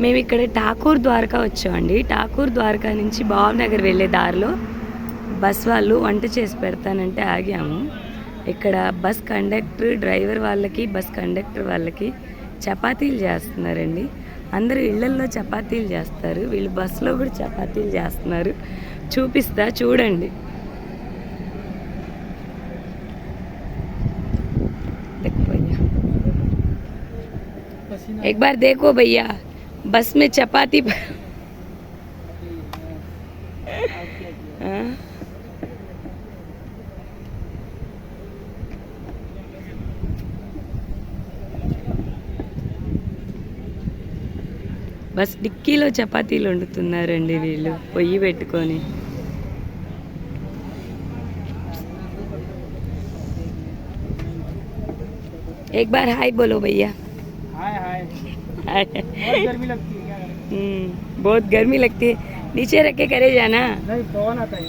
మేము ఇక్కడ ఠాకూర్ ద్వారకా వచ్చామండి. ఠాకూర్ ద్వారకా నుంచి భావనగర్ వెళ్ళే దారిలో బస్ వాళ్ళు వంట చేసి పెడతానంటే ఆగాము. ఇక్కడ బస్ కండక్టర్ డ్రైవర్ వాళ్ళకి బస్ కండక్టర్ వాళ్ళకి చపాతీలు చేస్తున్నారండి. అందరూ ఇళ్లల్లో చపాతీలు చేస్తారు, వీళ్ళు బస్సులో కూడా చపాతీలు చేస్తున్నారు. చూపిస్తా చూడండి. एक बार देखो भैया, बस में चपाती బస్ డిక్కీలో చపాతీలు వండుతున్నారండి వీళ్ళు పొయ్యి పెట్టుకొని. एक बार हाय बोलो भैया. हाय हाय। बहुत गर्मी लगती है क्या करें? बहुत गर्मी लगती है, नीचे रख के करे जाना. नहीं पवन आता है।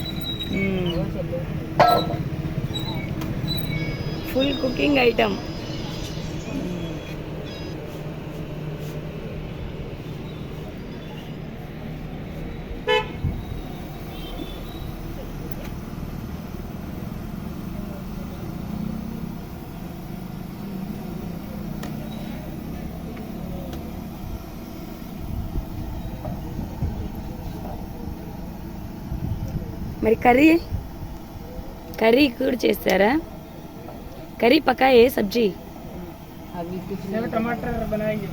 Full cooking item. మరి కర్రీ కూడా చేస్తారా? करी पकाए सब्जी अभी कुछ नहीं, टमाटर बनाएंगे।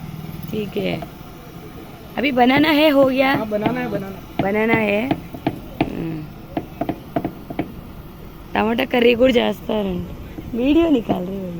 ठीक है, अभी बनाना है, हो गया? हाँ बनाना है। टमाटा कर्री కూడా చేస్తారండి. వీడియో నికాల్ रहे हो.